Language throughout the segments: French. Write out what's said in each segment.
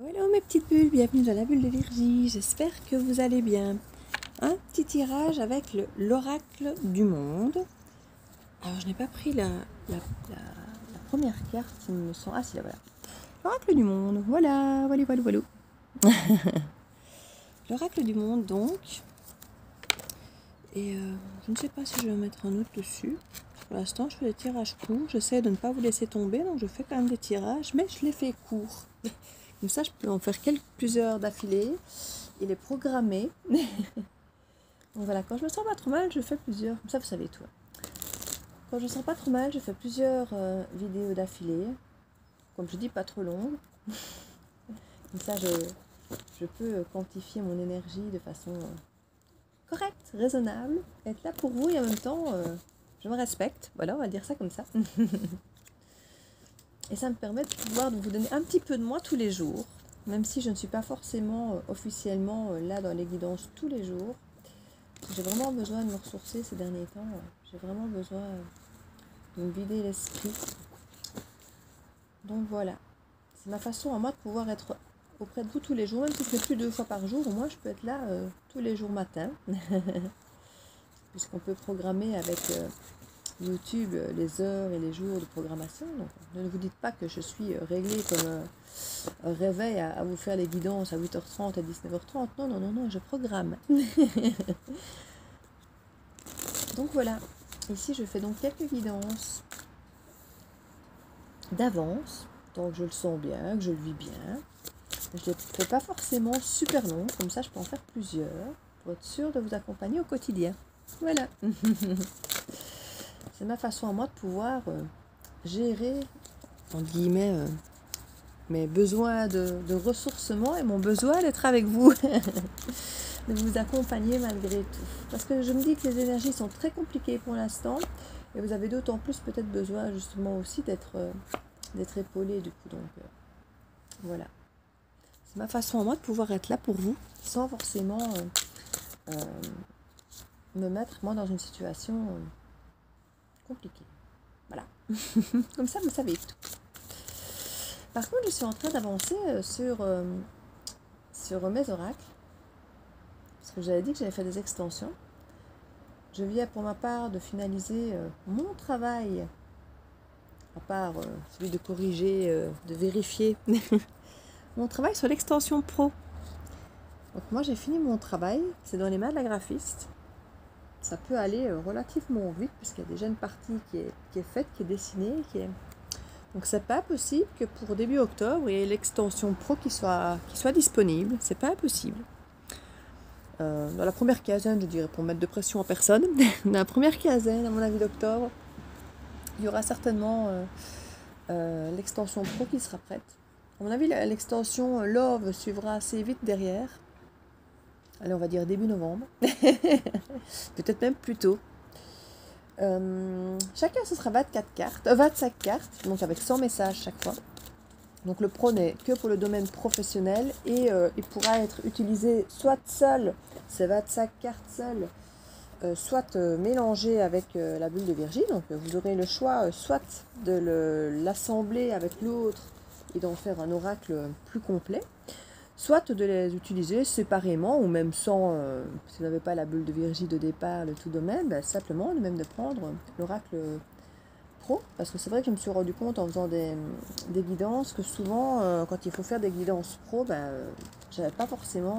Hello mes petites bulles, bienvenue dans la bulle de Virgie, j'espère que vous allez bien. Un petit tirage avec l'oracle du monde. Alors je n'ai pas pris la première carte, il me semble. Ah si, là voilà. L'oracle du monde, voilà. L'oracle du monde donc. Et je ne sais pas si je vais mettre un autre dessus. Pour l'instant je fais des tirages courts, j'essaie de ne pas vous laisser tomber, donc je fais quand même des tirages, mais je les fais courts. Comme ça, je peux en faire plusieurs d'affilée et les programmer. Donc voilà, quand je me sens pas trop mal, je fais plusieurs. Comme ça, vous savez tout. Quand je me sens pas trop mal, je fais plusieurs vidéos d'affilée. Comme je dis, pas trop longues. Comme ça, je peux quantifier mon énergie de façon correcte, raisonnable, être là pour vous et en même temps, je me respecte. Voilà, on va dire ça comme ça. Et ça me permet de pouvoir vous donner un petit peu de moi tous les jours, même si je ne suis pas forcément officiellement là dans les guidances tous les jours. J'ai vraiment besoin de me ressourcer ces derniers temps. J'ai vraiment besoin de me vider l'esprit. Donc voilà, c'est ma façon à moi de pouvoir être auprès de vous tous les jours, même si ce n'est plus 2 fois par jour, au moins je peux être là tous les jours matin. Puisqu'on peut programmer avec YouTube les heures et les jours de programmation. Donc, ne vous dites pas que je suis réglée comme un réveil à vous faire les guidances à 8h30 à 19h30. Non, je programme. Donc voilà, ici je fais donc quelques guidances d'avance, tant que je le sens bien, que je le vis bien. Je ne les fais pas forcément super longs, comme ça je peux en faire plusieurs, pour être sûre de vous accompagner au quotidien. Voilà. C'est ma façon à moi de pouvoir gérer, entre guillemets, mes besoins de ressourcement et mon besoin d'être avec vous, de vous accompagner malgré tout. Parce que je me dis que les énergies sont très compliquées pour l'instant et vous avez d'autant plus peut-être besoin justement aussi d'être épaulé du coup. Donc voilà. C'est ma façon à moi de pouvoir être là pour vous sans forcément me mettre moi dans une situation compliquée. Voilà. Comme ça, vous savez tout. Par contre, je suis en train d'avancer sur mes oracles. Parce que j'avais dit que j'avais fait des extensions. Je viens pour ma part de finaliser mon travail. À part celui de corriger, de vérifier. Mon travail sur l'extension pro. Donc moi, j'ai fini mon travail. C'est dans les mains de la graphiste. Ça peut aller relativement vite puisqu'il y a déjà une partie qui est faite, qui est dessinée, donc c'est pas possible que pour début octobre il y ait l'extension pro qui soit disponible. C'est pas impossible. Dans la première quinzaine, je dirais, pour mettre de pression en personne, dans la première quinzaine, à mon avis d'octobre, il y aura certainement l'extension pro qui sera prête. À mon avis, l'extension Love suivra assez vite derrière. Allez, on va dire début novembre. Peut-être même plus tôt. Chacun, ce sera 25 cartes, donc avec 100 messages chaque fois. Donc le pro n'est que pour le domaine professionnel et il pourra être utilisé soit seul, ces 25 cartes seules, soit mélangé avec la bulle de Virgie. Donc vous aurez le choix soit de l'assembler avec l'autre et d'en faire un oracle plus complet, soit de les utiliser séparément ou même sans, si vous n'avez pas la bulle de Virgie de départ, le tout domaine, ben, simplement même de prendre l'oracle pro. Parce que c'est vrai que je me suis rendu compte en faisant des guidances que souvent, quand il faut faire des guidances pro, ben, j'avais pas forcément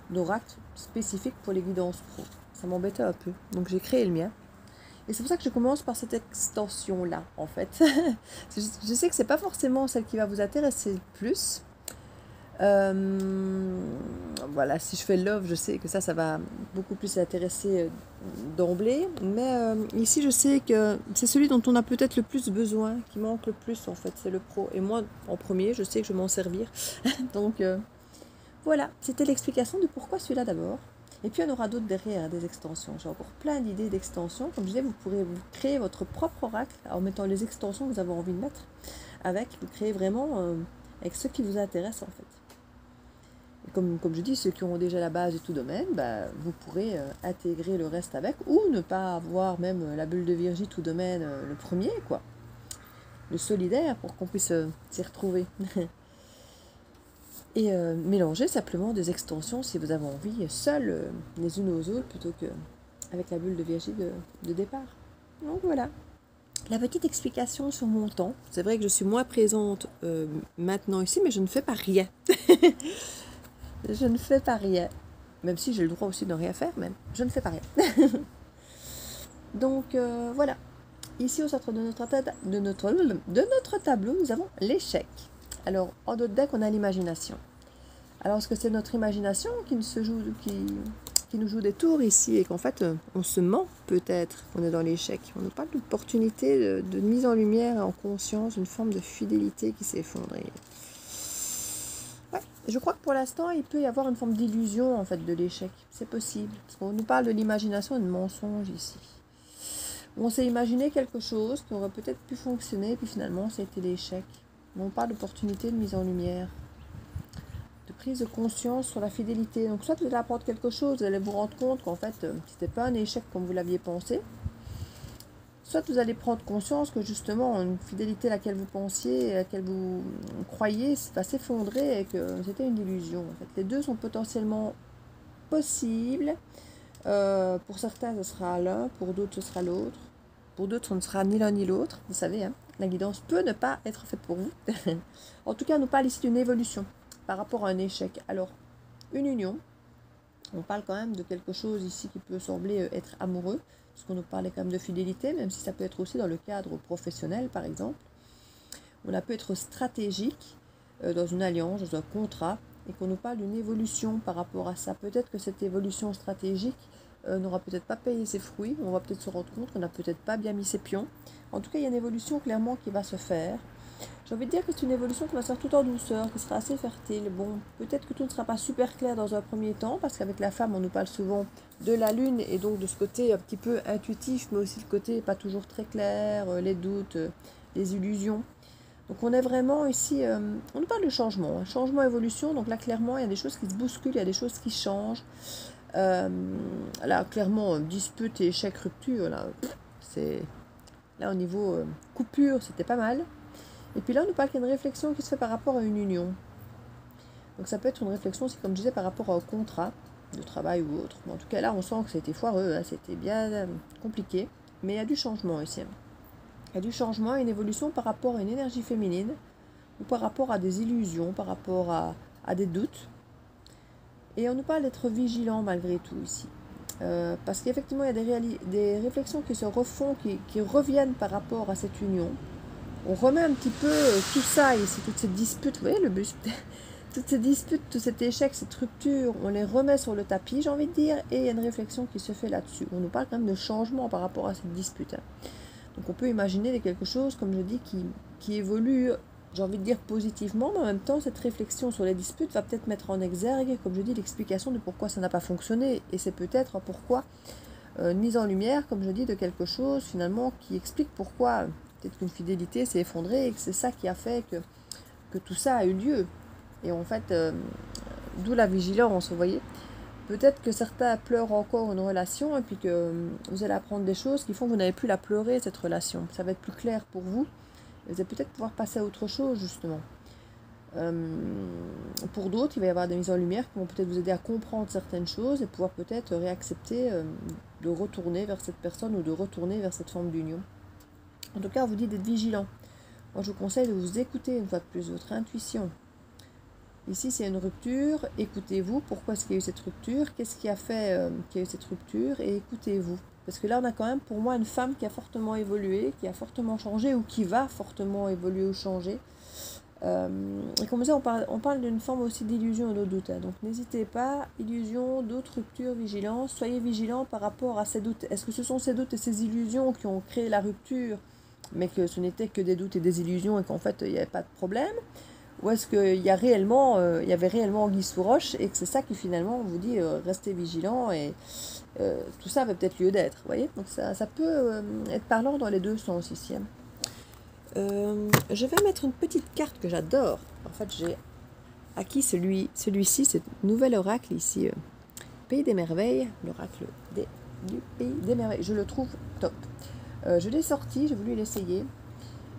d'oracle spécifique pour les guidances pro. Ça m'embêtait un peu. Donc j'ai créé le mien. Et c'est pour ça que je commence par cette extension-là, en fait. Je sais que c'est pas forcément celle qui va vous intéresser le plus. Voilà, si je fais Love, je sais que ça va beaucoup plus intéresser d'emblée, mais ici je sais que c'est celui dont on a peut-être le plus besoin, qui manque le plus en fait, c'est le pro, et moi en premier je sais que je vais m'en servir. Donc voilà, c'était l'explication de pourquoi celui-là d'abord, et puis il y en aura d'autres derrière, des extensions. J'ai encore plein d'idées d'extensions. Comme je disais, vous pourrez vous créer votre propre oracle en mettant les extensions que vous avez envie de mettre avec, vous créez vraiment avec ce qui vous intéresse en fait. Comme je dis, ceux qui ont déjà la base de tout domaine, bah, vous pourrez intégrer le reste avec, ou ne pas avoir même la bulle de Virgie tout domaine le premier, quoi. Le solidaire, pour qu'on puisse s'y retrouver. Et mélanger simplement des extensions si vous avez envie, seules les unes aux autres, plutôt que avec la bulle de Virgie de départ. Donc voilà. La petite explication sur mon temps. C'est vrai que je suis moins présente maintenant ici, mais je ne fais pas rien. Je ne fais pas rien. Même si j'ai le droit aussi de ne rien faire, même. Je ne fais pas rien. Donc voilà. Ici au centre de notre tableau, nous avons l'échec. Alors, en d'autres decks, on a l'imagination. Alors, est-ce que c'est notre imagination qui nous joue des tours ici et qu'en fait, on se ment peut-être, on est dans l'échec. On nous parle d'opportunité de mise en lumière, en conscience, une forme de fidélité qui s'est effondrée. Ouais, je crois que pour l'instant, il peut y avoir une forme d'illusion en fait de l'échec. C'est possible. Parce qu'on nous parle de l'imagination et de mensonge ici. On s'est imaginé quelque chose qui aurait peut-être pu fonctionner, puis finalement, ça a été l'échec. On parle d'opportunité de mise en lumière, de prise de conscience sur la fidélité. Donc, soit vous allez apprendre quelque chose, vous allez vous rendre compte qu'en fait, c'était pas un échec comme vous l'aviez pensé. Soit vous allez prendre conscience que justement, une fidélité à laquelle vous pensiez, à laquelle vous croyez, va s'effondrer et que c'était une illusion. En fait, les deux sont potentiellement possibles. Pour certains, ce sera l'un, pour d'autres, ce sera l'autre. Pour d'autres, ce ne sera ni l'un ni l'autre. Vous savez, hein, la guidance peut ne pas être faite pour vous. En tout cas, on nous parle ici d'une évolution par rapport à un échec. Alors, une union, on parle quand même de quelque chose ici qui peut sembler être amoureux, parce qu'on nous parlait quand même de fidélité, même si ça peut être aussi dans le cadre professionnel, par exemple. On a peut être stratégique dans une alliance, dans un contrat, et qu'on nous parle d'une évolution par rapport à ça. Peut-être que cette évolution stratégique n'aura peut-être pas payé ses fruits, on va peut-être se rendre compte qu'on n'a peut-être pas bien mis ses pions. En tout cas, il y a une évolution clairement qui va se faire. J'ai envie de dire que c'est une évolution qui va se faire tout en douceur, qui sera assez fertile. Bon, peut-être que tout ne sera pas super clair dans un premier temps, parce qu'avec la femme, on nous parle souvent de la lune, et donc de ce côté un petit peu intuitif, mais aussi le côté pas toujours très clair, les doutes, les illusions. Donc on est vraiment ici, on nous parle de changement, hein, changement, évolution, donc là clairement il y a des choses qui se bousculent, il y a des choses qui changent. Là clairement, dispute et échec, rupture, là, c'est, là au niveau coupure, c'était pas mal. Et puis là on nous parle qu'il y a une réflexion qui se fait par rapport à une union. Donc ça peut être une réflexion aussi, comme je disais, par rapport au contrat de travail ou autre. Bon, en tout cas là on sent que c'était foireux, hein, c'était bien compliqué, mais il y a du changement ici. Il y a du changement, une évolution par rapport à une énergie féminine, ou par rapport à des illusions, par rapport à des doutes. Et on nous parle d'être vigilant malgré tout ici. Parce qu'effectivement, il y a des réflexions qui se refont, qui reviennent par rapport à cette union. On remet un petit peu tout ça ici, toutes ces disputes, vous voyez le buste, toutes ces disputes, tout cet échec, cette rupture, on les remet sur le tapis, j'ai envie de dire, et il y a une réflexion qui se fait là-dessus. On nous parle quand même de changement par rapport à cette dispute. Donc on peut imaginer quelque chose, comme je dis, qui évolue, j'ai envie de dire positivement, mais en même temps, cette réflexion sur les disputes va peut-être mettre en exergue, comme je dis, l'explication de pourquoi ça n'a pas fonctionné. Et c'est peut-être pourquoi une mise en lumière, comme je dis, de quelque chose, finalement, qui explique pourquoi peut-être qu'une fidélité s'est effondrée et que c'est ça qui a fait que tout ça a eu lieu. Et en fait, d'où la vigilance, vous voyez. Peut-être que certains pleurent encore une relation et puis que vous allez apprendre des choses qui font que vous n'avez plus la pleurer, cette relation. Ça va être plus clair pour vous. Et vous allez peut-être pouvoir passer à autre chose, justement. Pour d'autres, il va y avoir des mises en lumière qui vont peut-être vous aider à comprendre certaines choses et pouvoir peut-être réaccepter de retourner vers cette personne ou de retourner vers cette forme d'union. En tout cas, on vous dit d'être vigilant. Moi, je vous conseille de vous écouter une fois de plus, votre intuition. Ici, c'est une rupture. Écoutez-vous. Pourquoi est-ce qu'il y a eu cette rupture? Qu'est-ce qui a fait qu'il y a eu cette rupture? Et écoutez-vous. Parce que là, on a quand même, pour moi, une femme qui a fortement évolué, qui a fortement changé ou qui va fortement évoluer ou changer. Et comme ça, on parle d'une forme aussi d'illusion et de doute. Hein. Donc, n'hésitez pas. Illusion, doute, rupture, vigilance. Soyez vigilants par rapport à ces doutes. Est-ce que ce sont ces doutes et ces illusions qui ont créé la rupture, mais que ce n'était que des doutes et des illusions et qu'en fait, il n'y avait pas de problème? Ou est-ce qu'il y avait réellement anguille sous roche et que c'est ça qui finalement vous dit restez vigilant et tout ça avait peut-être lieu d'être, vous voyez? Donc ça peut être parlant dans les deux sens ici. Hein. Je vais mettre une petite carte que j'adore. En fait, j'ai acquis celui-ci, ce nouvel oracle ici, Pays des Merveilles, l'oracle du Pays des Merveilles. Je le trouve top. Je l'ai sorti, j'ai voulu l'essayer.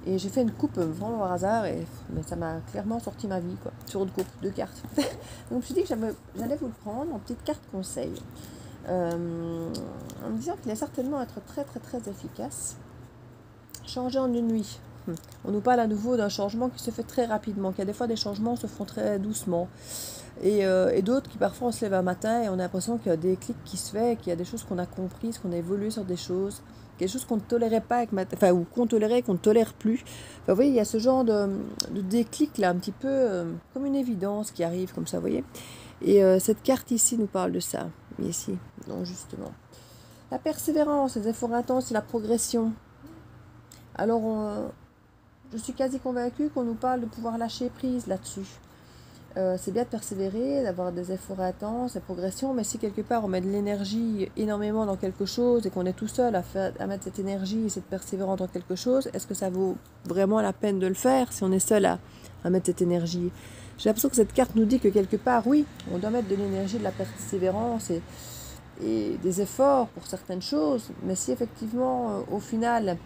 Et j'ai fait une coupe vraiment par hasard, mais ça m'a clairement sorti ma vie, quoi, sur une coupe, 2 cartes. Donc je me suis dit que j'allais vous le prendre en petite carte conseil. En me disant qu'il est certainement être très très très efficace. Changer en une nuit. On nous parle à nouveau d'un changement qui se fait très rapidement, qu'il y a des fois des changements se font très doucement. Et d'autres qui parfois on se lève un matin et on a l'impression qu'il y a des clics qui se fait, qu'il y a des choses qu'on a comprises, qu'on a évolué sur des choses, quelque chose qu'on ne tolérait pas avec ou qu'on tolérait, qu'on ne tolère plus. Enfin, vous voyez, il y a ce genre de déclic là, un petit peu comme une évidence qui arrive comme ça, vous voyez. Et cette carte ici nous parle de ça, ici, donc justement. La persévérance, les efforts intenses et la progression. Alors, je suis quasi convaincue qu'on nous parle de pouvoir lâcher prise là-dessus. C'est bien de persévérer, d'avoir des efforts intenses, des progressions, mais si quelque part on met de l'énergie énormément dans quelque chose et qu'on est tout seul à mettre cette énergie et cette persévérance dans quelque chose, est-ce que ça vaut vraiment la peine de le faire si on est seul à mettre cette énergie? J'ai l'impression que cette carte nous dit que quelque part, oui, on doit mettre de l'énergie, de la persévérance et des efforts pour certaines choses, mais si effectivement, au final,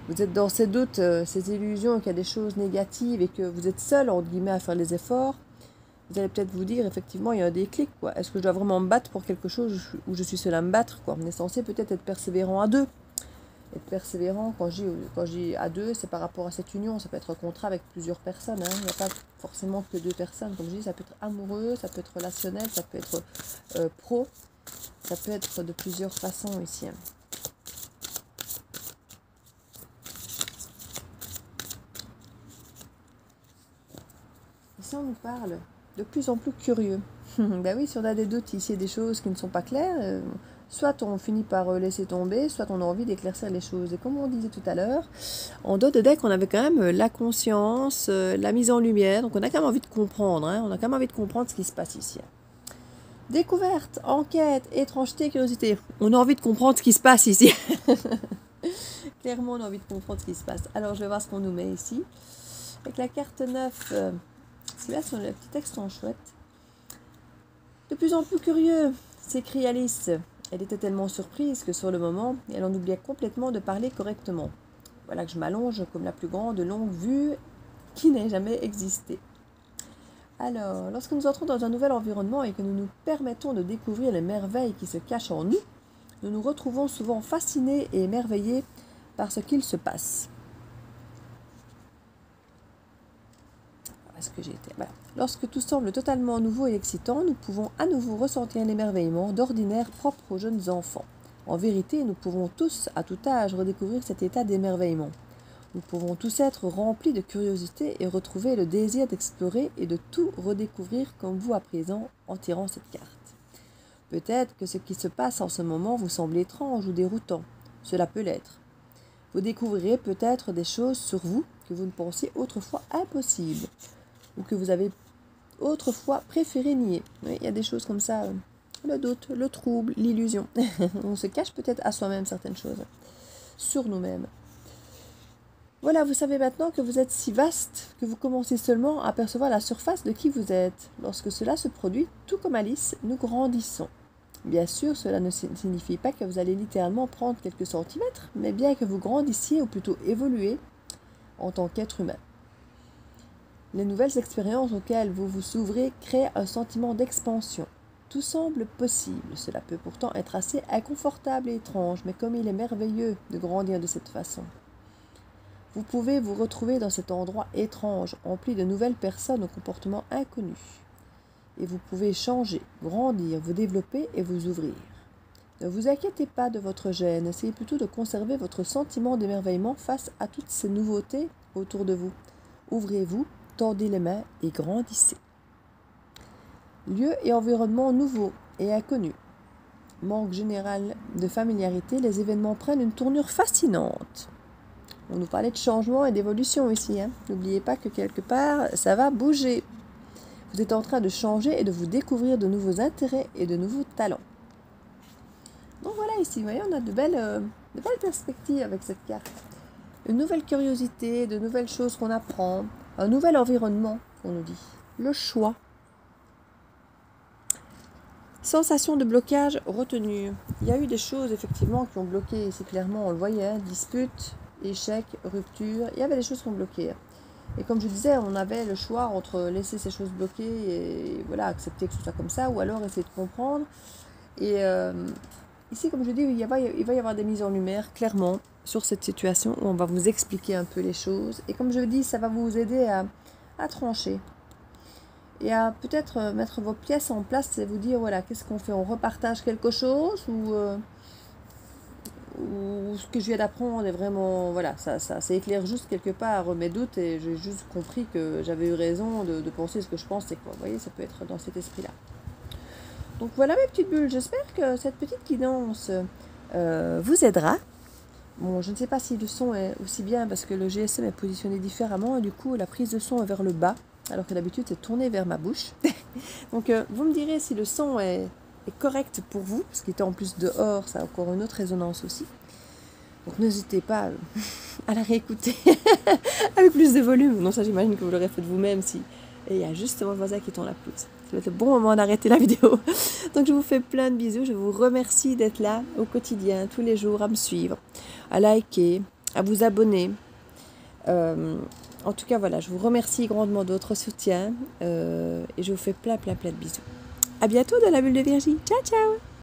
vous êtes dans ces doutes, ces illusions, qu'il y a des choses négatives et que vous êtes seul, entre guillemets, à faire les efforts, vous allez peut-être vous dire, effectivement, il y a un déclic, quoi. Est-ce que je dois vraiment me battre pour quelque chose où je suis seul à me battre, quoi? On est censé peut-être être persévérant à deux. Être persévérant, quand je dis à deux, c'est par rapport à cette union. Ça peut être un contrat avec plusieurs personnes, hein. Il n'y a pas forcément que 2 personnes. Comme je dis, ça peut être amoureux, ça peut être relationnel, ça peut être pro. Ça peut être de plusieurs façons ici, hein. Ici, on nous parle de plus en plus curieux. Ben oui, si on a des doutes ici, des choses qui ne sont pas claires, soit on finit par laisser tomber, soit on a envie d'éclaircir les choses. Et comme on disait tout à l'heure, en dos de deck, on avait quand même la conscience, la mise en lumière. Donc on a quand même envie de comprendre, hein, on a quand même envie de comprendre ce qui se passe ici. Découverte, enquête, étrangeté, curiosité. On a envie de comprendre ce qui se passe ici. Clairement, on a envie de comprendre ce qui se passe. Alors, je vais voir ce qu'on nous met ici. Avec la carte 9, là sur le petit texte sont chouettes. De plus en plus curieux, s'écrie Alice. Elle était tellement surprise que sur le moment, elle en oubliait complètement de parler correctement. Voilà que je m'allonge comme la plus grande longue vue qui n'ait jamais existé. Alors, lorsque nous entrons dans un nouvel environnement et que nous nous permettons de découvrir les merveilles qui se cachent en nous, nous nous retrouvons souvent fascinés et émerveillés par ce qu'il se passe. Est-ce que j'ai été... Voilà. Lorsque tout semble totalement nouveau et excitant, nous pouvons à nouveau ressentir l'émerveillement d'ordinaire propre aux jeunes enfants. En vérité, nous pouvons tous, à tout âge, redécouvrir cet état d'émerveillement. Nous pouvons tous être remplis de curiosité et retrouver le désir d'explorer et de tout redécouvrir comme vous à présent en tirant cette carte. Peut-être que ce qui se passe en ce moment vous semble étrange ou déroutant. Cela peut l'être. Vous découvrirez peut-être des choses sur vous que vous ne pensiez autrefois impossibles ou que vous avez autrefois préféré nier. Oui, il y a des choses comme ça, le doute, le trouble, l'illusion. On se cache peut-être à soi-même certaines choses, sur nous-mêmes. Voilà, vous savez maintenant que vous êtes si vaste que vous commencez seulement à apercevoir la surface de qui vous êtes. Lorsque cela se produit, tout comme Alice, nous grandissons. Bien sûr, cela ne signifie pas que vous allez littéralement prendre quelques centimètres, mais bien que vous grandissiez ou plutôt évoluez en tant qu'être humain. Les nouvelles expériences auxquelles vous vous ouvrez créent un sentiment d'expansion. Tout semble possible, cela peut pourtant être assez inconfortable et étrange, mais comme il est merveilleux de grandir de cette façon. Vous pouvez vous retrouver dans cet endroit étrange, empli de nouvelles personnes au comportement inconnu. Et vous pouvez changer, grandir, vous développer et vous ouvrir. Ne vous inquiétez pas de votre gêne, essayez plutôt de conserver votre sentiment d'émerveillement face à toutes ces nouveautés autour de vous. Ouvrez-vous, tendez les mains et grandissez. Lieu et environnement nouveaux et inconnus. Manque général de familiarité, les événements prennent une tournure fascinante. On nous parlait de changement et d'évolution ici. N'oubliez pas que quelque part, ça va bouger. Vous êtes en train de changer et de vous découvrir de nouveaux intérêts et de nouveaux talents. Donc voilà, ici, vous voyez, on a de belles perspectives avec cette carte. Une nouvelle curiosité, de nouvelles choses qu'on apprend, un nouvel environnement, on nous dit. Le choix. Sensation de blocage retenue. Il y a eu des choses, effectivement, qui ont bloqué ici, clairement, on le voyait, disputes, échec, rupture. Il y avait des choses qui ont bloqué. Et comme je disais, on avait le choix entre laisser ces choses bloquer et voilà, accepter que ce soit comme ça, ou alors essayer de comprendre. Et ici, comme je dis, il va y avoir des mises en lumière, clairement, sur cette situation où on va vous expliquer un peu les choses. Et comme je dis, ça va vous aider à trancher. Et à peut-être mettre vos pièces en place et vous dire, voilà, qu'est-ce qu'on fait? On repartage quelque chose ou ce que je viens d'apprendre est vraiment, voilà, ça éclaire juste quelque part mes doutes et j'ai juste compris que j'avais eu raison de penser ce que je pensais, quoi. Vous voyez, ça peut être dans cet esprit-là. Donc voilà mes petites bulles, j'espère que cette petite guidance vous aidera. Bon, je ne sais pas si le son est aussi bien parce que le GSM est positionné différemment et du coup la prise de son est vers le bas alors que d'habitude c'est tourné vers ma bouche. Donc vous me direz si le son est correct pour vous, parce qu'il était en plus dehors, ça a encore une autre résonance aussi. Donc n'hésitez pas à la réécouter avec plus de volume. Non, ça j'imagine que vous l'aurez fait de vous-même si... Et il y a juste mon voisin qui tourne la pelouse. Ça va être le bon moment d'arrêter la vidéo. Donc je vous fais plein de bisous. Je vous remercie d'être là au quotidien, tous les jours, à me suivre, à liker, à vous abonner. En tout cas, voilà, je vous remercie grandement de votre soutien et je vous fais plein de bisous. À bientôt dans la bulle de Virginie. Ciao, ciao!